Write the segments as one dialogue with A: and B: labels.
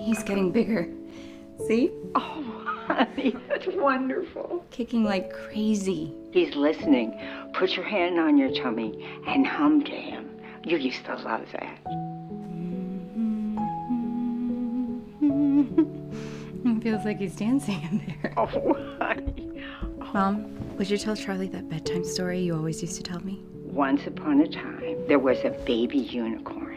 A: He's getting bigger. See?
B: Oh, honey, that's wonderful.
A: Kicking like crazy.
B: He's listening. Put your hand on your tummy and hum to him. You used to love that.
A: It feels like he's dancing in there.
B: Oh, honey.
A: Mom, would you tell Charlie that bedtime story you always used to tell me?
B: Once upon a time, there was a baby unicorn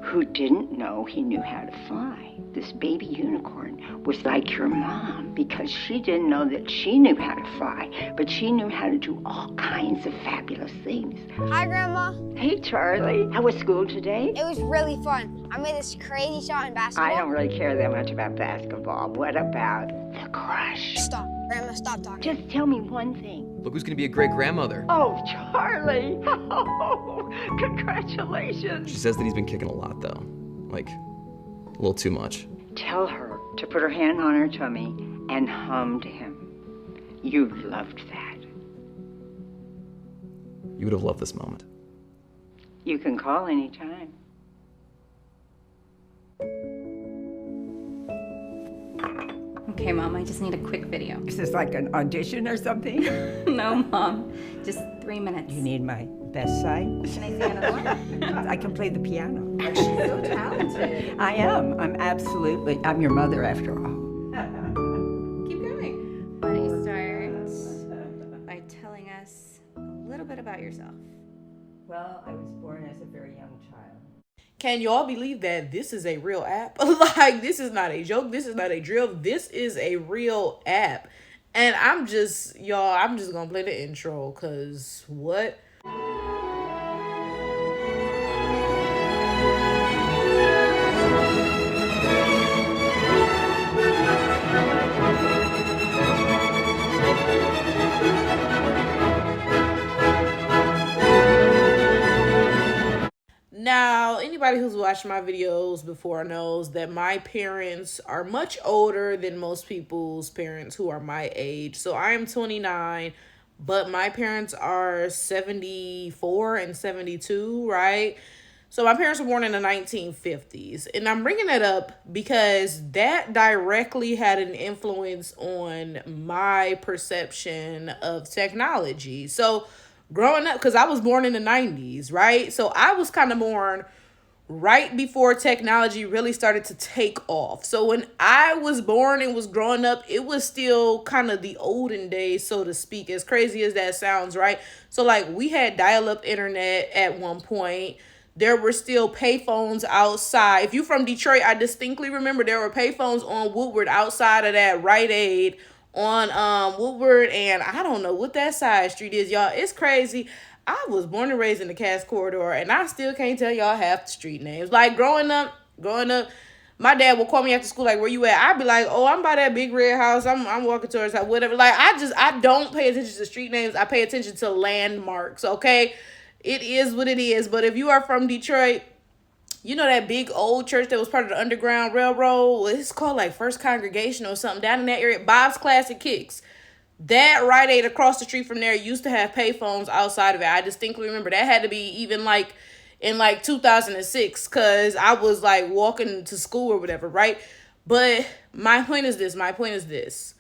B: who didn't know he knew how to fly. This baby unicorn was like your mom because she didn't know that she knew how to fly, but she knew how to do all kinds of fabulous things.
C: Hi, Grandma.
B: Hey, Charlie. How was school today?
C: It was really fun. I made this crazy shot in basketball.
B: I don't really care that much about basketball. What about the crush?
C: Stop. Grandma, stop talking.
B: Just tell me one thing.
D: Look who's gonna be a great grandmother.
B: Oh, Charlie. Oh, congratulations.
D: She says that he's been kicking a lot though. Like, a little too much.
B: Tell her to put her hand on her tummy and hum to him. You loved that.
D: You would have loved this moment.
B: You can call anytime.
A: Okay, Mom, I just need a quick video.
E: Is this like an audition or something?
A: No, Mom. Just 3 minutes.
E: You need my best side?
A: Can I see another one?
E: I can play the piano.
A: She's so talented.
E: I am. I'm your mother after all.
A: Keep going. Why don't you start by telling us a little bit about yourself?
E: Well, I was born as a very young child.
F: Can y'all believe that this is a real app? Like, this is not a joke. This is not a drill. This is a real app. And I'm just gonna play the intro, cause what? Now, anybody who's watched my videos before knows that my parents are much older than most people's parents who are my age. So I am 29, but my parents are 74 and 72, right? So my parents were born in the 1950s. And I'm bringing that up because that directly had an influence on my perception of technology. So growing up, because I was born in the 90s, right? So I was kind of born right before technology really started to take off. So when I was born and was growing up, it was still kind of the olden days, so to speak, as crazy as that sounds, right? So like we had dial-up internet at one point. There were still payphones outside. If you're from Detroit, I distinctly remember there were payphones on Woodward outside of that Rite Aid on Woodward, and I don't know what that side street is, y'all. It's crazy. I was born and raised in the Cass Corridor, and I still can't tell y'all half the street names. Like growing up, my dad would call me after school, like, where you at? I'd be like, oh, I'm by that big red house. I'm walking towards that, whatever. Like, I don't pay attention to street names. I pay attention to landmarks, okay? It is what it is. But if you are from Detroit, you know that big old church that was part of the Underground Railroad? It's called like First Congregation or something down in that area. Bob's Classic Kicks. That Rite Aid across the street from there used to have payphones outside of it. I distinctly remember that had to be even like in like 2006 because I was like walking to school or whatever, right? But my point is this.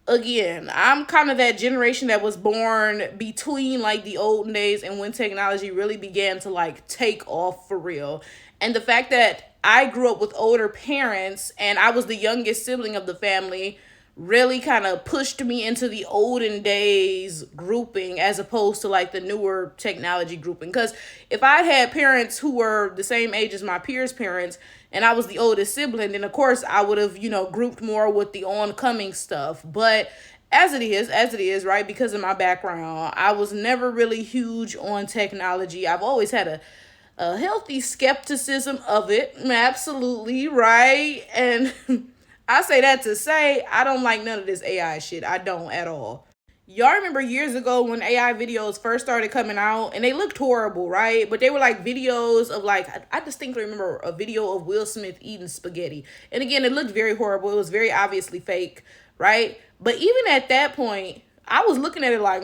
F: Again, I'm kind of that generation that was born between like the olden days and when technology really began to like take off for real. And the fact that I grew up with older parents and I was the youngest sibling of the family really kind of pushed me into the olden days grouping as opposed to like the newer technology grouping. Because if I had parents who were the same age as my peers' parents and I was the oldest sibling, then of course I would have, grouped more with the oncoming stuff. But as it is, right? Because of my background, I was never really huge on technology. I've always had a healthy skepticism of it. Absolutely, right? And I say that to say I don't like none of this AI shit. I don't at all. Y'all remember years ago when AI videos first started coming out and they looked horrible, right? But they were like videos of like, I distinctly remember a video of Will Smith eating spaghetti. And again, it looked very horrible. It was very obviously fake, right? But even at that point, I was looking at it like,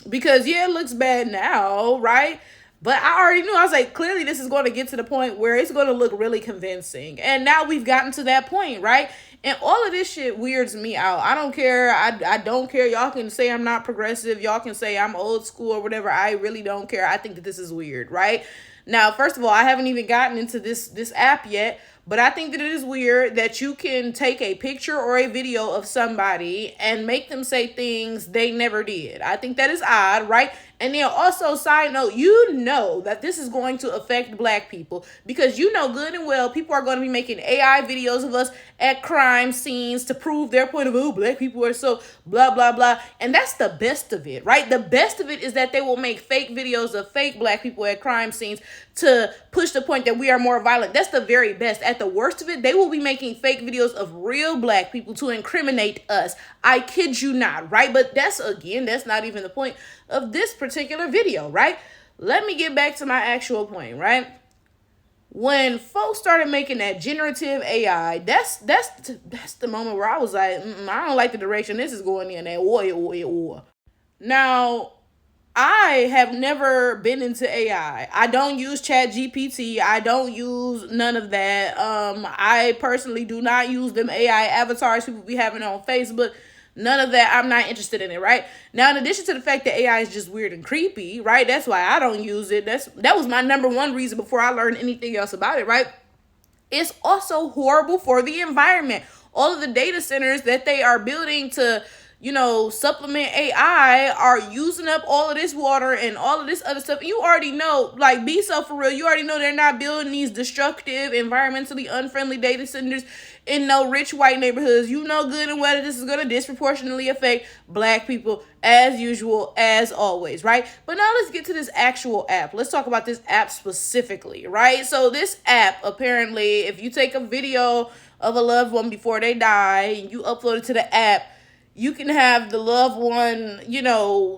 F: because yeah, it looks bad now, right? But I already knew. I was like, clearly this is going to get to the point where it's going to look really convincing. And now we've gotten to that point, right? And all of this shit weirds me out. I don't care. I don't care. Y'all can say I'm not progressive. Y'all can say I'm old school or whatever. I really don't care. I think that this is weird, right? Now, first of all, I haven't even gotten into this app yet. But I think that it is weird that you can take a picture or a video of somebody and make them say things they never did. I think that is odd, right? And then also, side note, you know that this is going to affect black people because you know good and well people are going to be making AI videos of us at crime scenes to prove their point of view. Black people are so blah, blah, blah. And that's the best of it, right? The best of it is that they will make fake videos of fake black people at crime scenes to push the point that we are more violent. That's the very best. At the worst of it, they will be making fake videos of real black people to incriminate us. I kid you not, right? But that's not even the point of this particular video, right? Let me get back to my actual point, right? When folks started making that generative AI, that's the moment where I was like, I don't like the direction this is going in. That war. Now, I have never been into AI. I don't use ChatGPT. I don't use none of that. I personally do not use them AI avatars people be having on Facebook. None of that. I'm not interested in it, right? Now, in addition to the fact that AI is just weird and creepy, right? That's why I don't use it. That was my number one reason before I learned anything else about it, right? It's also horrible for the environment. All of the data centers that they are building to, supplement AI are using up all of this water and all of this other stuff. You already know, like, be so for real. You already know they're not building these destructive, environmentally unfriendly data centers in no rich white neighborhoods. You know good and well that this is going to disproportionately affect black people as usual, as always, right? But now let's get to this actual app. Let's talk about this app specifically, right? So this app, apparently, if you take a video of a loved one before they die and you upload it to the app, you can have the loved one,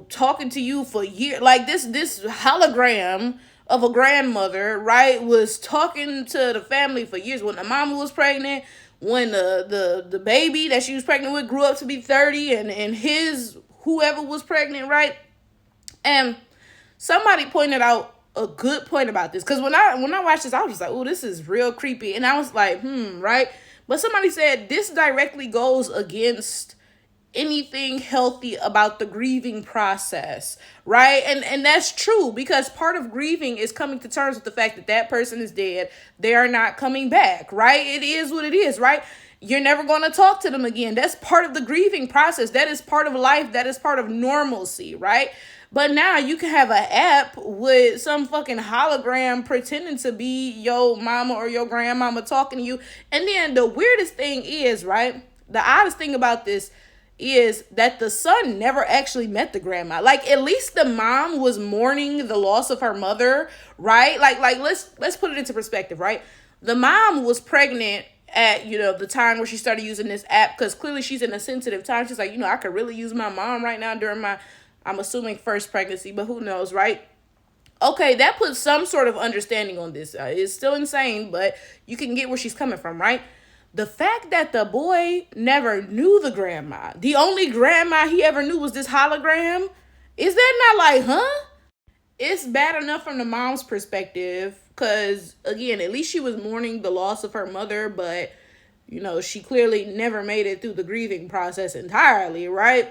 F: talking to you for years. Like this hologram of a grandmother, right, was talking to the family for years. When the mama was pregnant, when the baby that she was pregnant with grew up to be 30, and his whoever was pregnant, right? And somebody pointed out a good point about this. Because when I watched this, I was just like, oh, this is real creepy. And I was like, right? But somebody said this directly goes against anything healthy about the grieving process, right? And that's true, because part of grieving is coming to terms with the fact that that person is dead. They are not coming back, right? It is what it is, right? You're never going to talk to them again. That's part of the grieving process. That is part of life. That is part of normalcy, right? But now you can have an app with some fucking hologram pretending to be your mama or your grandmama talking to you. And then the weirdest thing is, right? The oddest thing about this is that the son never actually met the grandma. Like, at least the mom was mourning the loss of her mother, right? Like let's put it into perspective, right? The mom was pregnant at, the time where she started using this app, because clearly she's in a sensitive time. She's like, I could really use my mom right now during my, I'm assuming, first pregnancy, but who knows, right? Okay, that puts some sort of understanding on this. It's still insane, but you can get where she's coming from, right? The fact that the boy never knew the grandma, the only grandma he ever knew was this hologram, is that not like, huh? It's bad enough from the mom's perspective, because, again, at least she was mourning the loss of her mother, but, she clearly never made it through the grieving process entirely, right?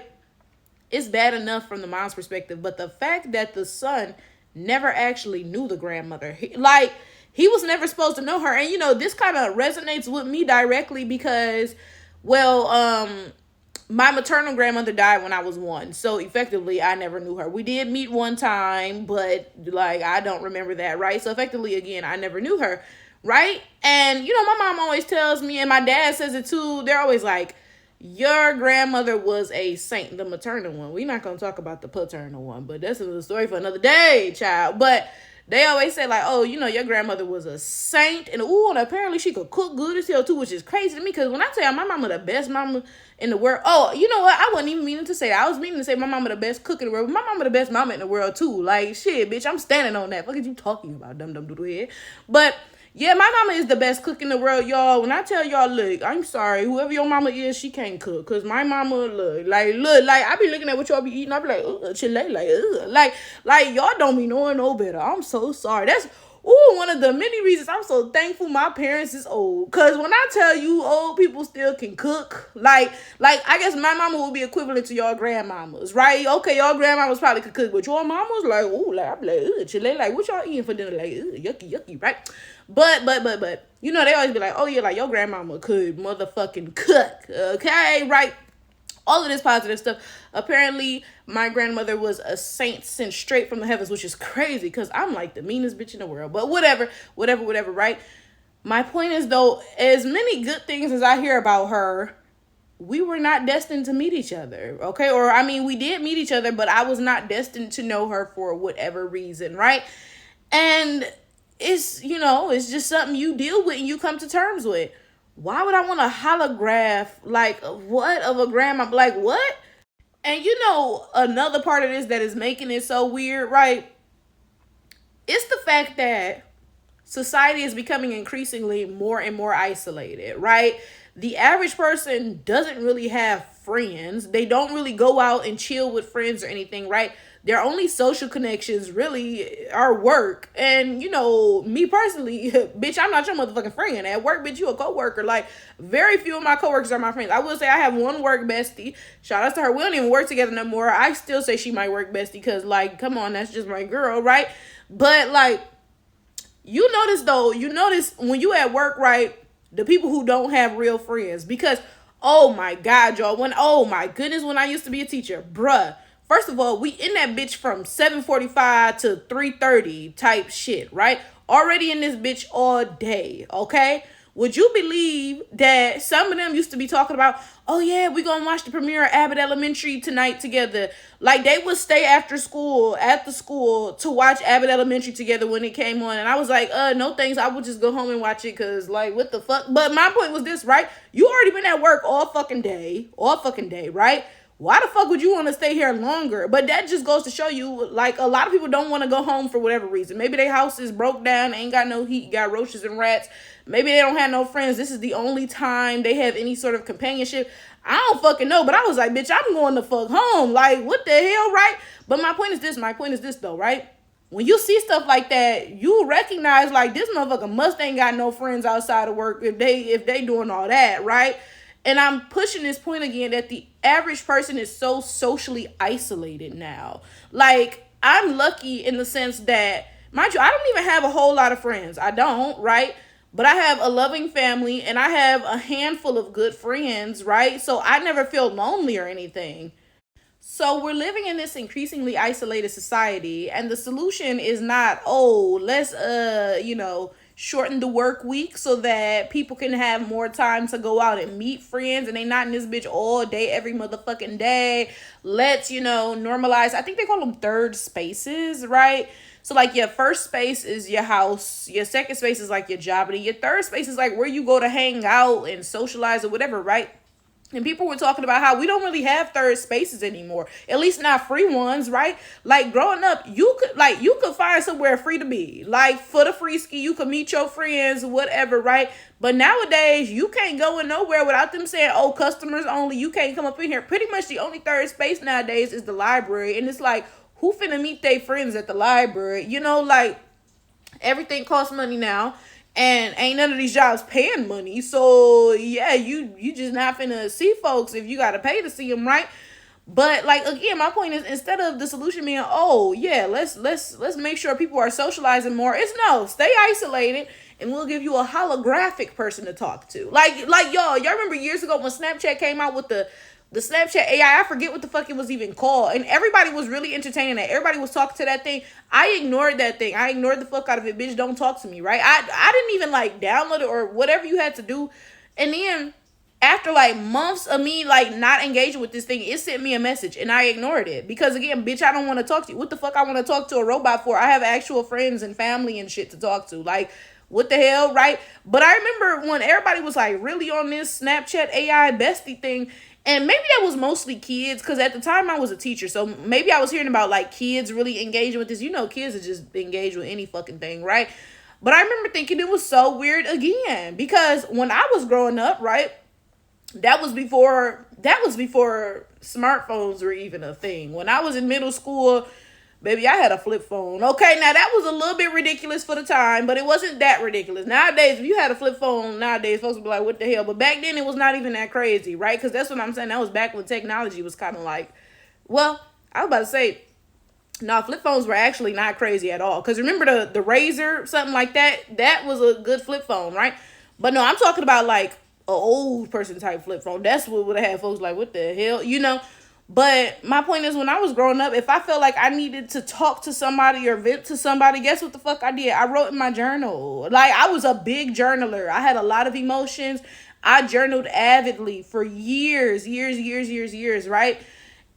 F: It's bad enough from the mom's perspective, but the fact that the son never actually knew the grandmother, he was never supposed to know her. And, this kind of resonates with me directly because, my maternal grandmother died when I was 1. So effectively, I never knew her. We did meet one time, but I don't remember that, right? So effectively, again, I never knew her, right? And, my mom always tells me, and my dad says it too, they're always like, your grandmother was a saint, the maternal one. We're not going to talk about the paternal one, but that's a story for another day, child. But they always say, like, oh, your grandmother was a saint. And, and apparently she could cook good as hell, too, which is crazy to me. Because when I tell you my mama the best mama in the world. Oh, you know what? I wasn't even meaning to say that. I was meaning to say my mama the best cook in the world. But my mama the best mama in the world, too. Like, shit, bitch, I'm standing on that. What are you talking about, dumb doodle head? But, Yeah, my mama is the best cook in the world, y'all. When I tell y'all, look, I'm sorry, whoever your mama is, she can't cook. Cause my mama, look, I be looking at what y'all be eating. I be like, Chile, like y'all don't be knowing no better. I'm so sorry. That's one of the many reasons I'm so thankful my parents is old. Cause when I tell you old people still can cook, like I guess my mama would be equivalent to y'all grandmamas, right? Okay, y'all grandmamas probably could cook, but your mama's like, I'm like, Chile, like what y'all eating for dinner? Like, yucky, right? But you know, they always be like, oh yeah, like your grandmama could motherfucking cook, okay, right? All of this positive stuff. Apparently, my grandmother was a saint sent straight from the heavens, which is crazy because I'm like the meanest bitch in the world. But whatever, right? My point is, though, as many good things as I hear about her, we were not destined to meet each other, okay? Or, I mean, we did meet each other, but I was not destined to know her for whatever reason, right? And it's, you know, it's just something you deal with and you come to terms with. Why would I want a holograph, like, what, of a grandma? Like, what? And you know, another part of this that is making it so weird, right? It's the fact that society is becoming increasingly more and more isolated, right? The average person doesn't really have friends. They don't really go out and chill with friends or anything, right? Their only social connections really are work. And, you know, me personally, bitch, I'm not your motherfucking friend. At work, bitch, you a coworker. Like, very few of my coworkers are my friends. I will say I have one work bestie. Shout out to her. We don't even work together no more. I still say she my work bestie because, like, come on, that's just my girl, right? But, like, you notice when you at work, right, the people who don't have real friends. Because, oh my God, y'all, when I used to be a teacher, bruh. First of all, we in that bitch from 7:45 to 3:30 type shit, right? Already in this bitch all day, okay? Would you believe that some of them used to be talking about, oh yeah, we gonna watch the premiere of Abbott Elementary tonight together. Like they would stay at the school to watch Abbott Elementary together when it came on. And I was like, no thanks, I would just go home and watch it because like what the fuck? But my point was this, right? You already been at work all fucking day, right? Why the fuck would you want to stay here longer? But that just goes to show you, like, a lot of people don't want to go home for whatever reason. Maybe their house is broke down, ain't got no heat, got roaches and rats. Maybe they don't have no friends. This is the only time they have any sort of companionship. I don't fucking know. But I was like, bitch, I'm going the fuck home. Like, what the hell, right? But my point is this, though, right? When you see stuff like that, you recognize, like, this motherfucker must ain't got no friends outside of work if they doing all that, right? And I'm pushing this point again that the average person is so socially isolated now. Like, I'm lucky in the sense that, mind you, I don't even have a whole lot of friends. I don't, right? But I have a loving family and I have a handful of good friends, right? So I never feel lonely or anything. So we're living in this increasingly isolated society, and the solution is not, let's, shorten the work week so that people can have more time to go out and meet friends and they not in this bitch all day, every motherfucking day. Let's, normalize. I think they call them third spaces, right? So like your first space is your house. Your second space is like your job. And your third space is like where you go to hang out and socialize or whatever, right? And people were talking about how we don't really have third spaces anymore. At least not free ones, right? Like growing up, you could find somewhere free to be. Like for the free ski, you could meet your friends, whatever, right? But nowadays, you can't go in nowhere without them saying, customers only. You can't come up in here. Pretty much the only third space nowadays is the library. And it's like, who finna meet their friends at the library? Like everything costs money now. And ain't none of these jobs paying money. So, yeah, you just not finna see folks if you got to pay to see them, right? But, like, again, my point is, instead of the solution being, let's make sure people are socializing more, it's no, stay isolated, and we'll give you a holographic person to talk to. Like y'all remember years ago when Snapchat came out with the Snapchat AI, I forget what the fuck it was even called. And everybody was really entertaining that. Everybody was talking to that thing. I ignored that thing. I ignored the fuck out of it. Bitch, don't talk to me, right? I didn't even download it or whatever you had to do. And then after months of me not engaging with this thing, it sent me a message and I ignored it. Because again, bitch, I don't want to talk to you. What the fuck I want to talk to a robot for? I have actual friends and family and shit to talk to. Like, what the hell, right? But I remember when everybody was really on this Snapchat AI bestie thing. And maybe that was mostly kids, because at the time I was a teacher. So maybe I was hearing about kids really engaging with this. Kids are just engaged with any fucking thing, right? But I remember thinking it was so weird again, because when I was growing up, right, that was before smartphones were even a thing. When I was in middle school, baby, I had a flip phone. Okay, now that was a little bit ridiculous for the time, but it wasn't that ridiculous. Nowadays, if you had a flip phone, nowadays, folks would be like, what the hell? But back then, it was not even that crazy, right? Because that's what I'm saying. That was back when technology was kind of like, well, I was about to say, no, flip phones were actually not crazy at all. Because remember the Razor, something like that? That was a good flip phone, right? But no, I'm talking about like an old person type flip phone. That's what would have had folks like, what the hell? You know? But my point is, when I was growing up, if I felt like I needed to talk to somebody or vent to somebody, guess what the fuck I did? I wrote in my journal. Like, I was a big journaler. I had a lot of emotions. I journaled avidly for years, right?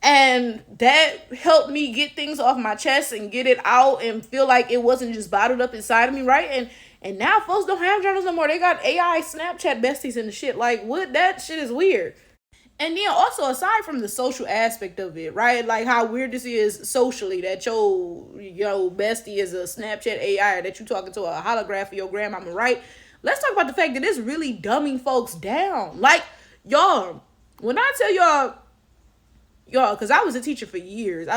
F: And that helped me get things off my chest and get it out and feel like it wasn't just bottled up inside of me, right? And now folks don't have journals no more. They got AI Snapchat besties and the shit. Like, what? That shit is weird. And then also, aside from the social aspect of it, right? Like how weird this is socially, that your bestie is a Snapchat AI, or that you talking to a holograph of your grandmama, right? Let's talk about the fact that it's really dumbing folks down. Like, y'all, when I tell y'all, because I was a teacher for years.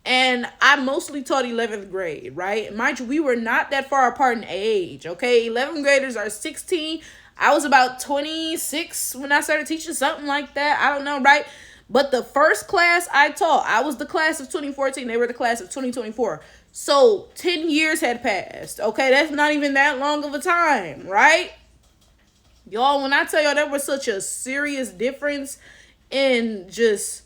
F: And I mostly taught 11th grade, right? Mind you, we were not that far apart in age, okay? 11th graders are 16. I was about 26 when I started teaching, something like that. I don't know, right? But the first class I taught, I was the class of 2014. They were the class of 2024. So 10 years had passed, okay? That's not even that long of a time, right? Y'all, when I tell y'all there was such a serious difference in just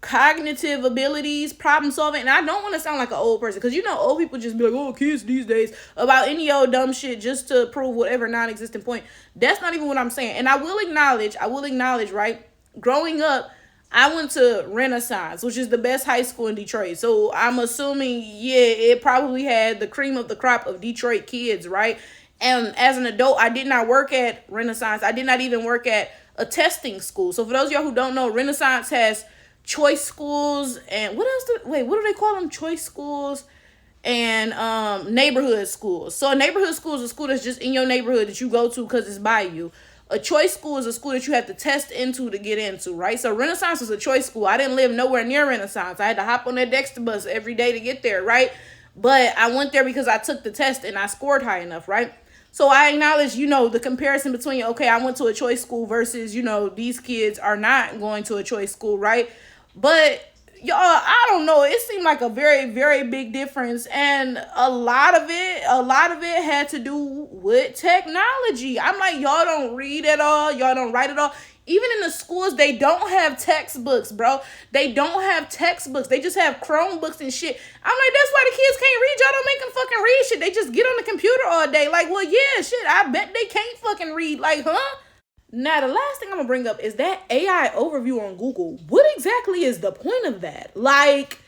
F: cognitive abilities, problem solving. And I don't want to sound like an old person, because old people just be like, oh, kids these days, about any old dumb shit just to prove whatever non-existent point. That's not even what I'm saying. And I will acknowledge, right? Growing up, I went to Renaissance, which is the best high school in Detroit. So I'm assuming, yeah, it probably had the cream of the crop of Detroit kids, right? And as an adult, I did not work at Renaissance. I did not even work at a testing school. So for those of y'all who don't know, Renaissance has choice schools and what do they call them? Choice schools and neighborhood schools. So a neighborhood school is a school that's just in your neighborhood that you go to because it's by you. A choice school is a school that you have to test into to get into, right? So Renaissance was a choice school. I didn't live nowhere near Renaissance. I had to hop on that Dexter bus every day to get there, right? But I went there because I took the test and I scored high enough, right? So I acknowledge, the comparison between, okay, I went to a choice school versus, these kids are not going to a choice school, right? But y'all, I don't know. It seemed like a very, very big difference. And a lot of it had to do with technology. I'm like, y'all don't read at all. Y'all don't write at all. Even in the schools, they don't have textbooks, bro. They don't have textbooks. They just have Chromebooks and shit. I'm like, that's why the kids can't read. Y'all don't make them fucking read shit. They just get on the computer all day. Like, well, yeah, shit, I bet they can't fucking read. Like, huh? Now, the last thing I'm gonna bring up is that AI overview on Google. What exactly is the point of that? Like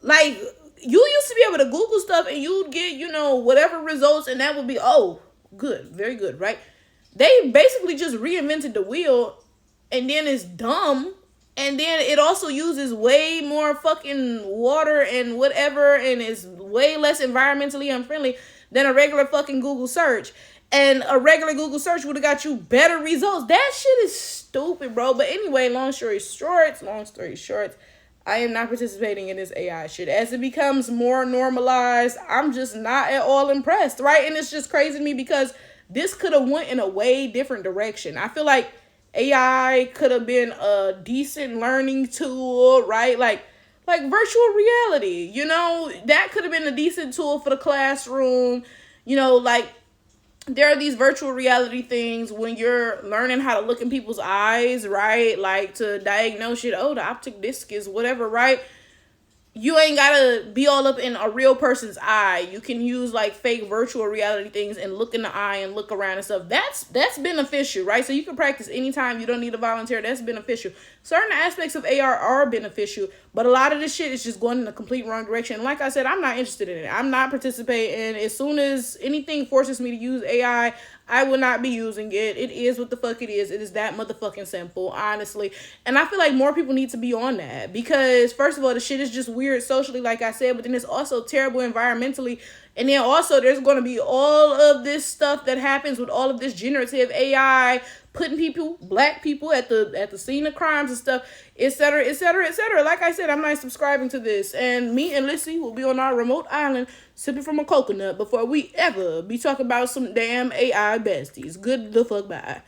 F: you used to be able to Google stuff and you'd get, whatever results, and that would be, oh, good, very good, right? They basically just reinvented the wheel, and then it's dumb, and then it also uses way more fucking water and whatever, and is way less environmentally unfriendly than a regular fucking Google search. And a regular Google search would have got you better results. That shit is stupid, bro. But anyway, long story short, I am not participating in this AI shit. As it becomes more normalized, I'm just not at all impressed, right? And it's just crazy to me because this could have went in a way different direction. I feel like AI could have been a decent learning tool, right? Like virtual reality, that could have been a decent tool for the classroom, there are these virtual reality things when you're learning how to look in people's eyes, right? Like to diagnose shit. Oh, the optic disc is whatever, right? You ain't gotta be all up in a real person's eye. You can use like fake virtual reality things and look in the eye and look around and stuff. That's beneficial, right? So you can practice anytime. You don't need a volunteer. That's beneficial. Certain aspects of AR are beneficial, but a lot of this shit is just going in the complete wrong direction. Like I said, I'm not interested in it. I'm not participating. As soon as anything forces me to use AI, I will not be using it. It is what the fuck it is. It is that motherfucking simple, honestly. And I feel like more people need to be on that because, first of all, the shit is just weird socially, like I said, but then it's also terrible environmentally. And then also there's going to be all of this stuff that happens with all of this generative AI putting people, black people at the scene of crimes and stuff, etc., etc., etc. Like I said, I'm not subscribing to this. And me and Lissy will be on our remote island sipping from a coconut before we ever be talking about some damn AI besties. Good the fuck bye.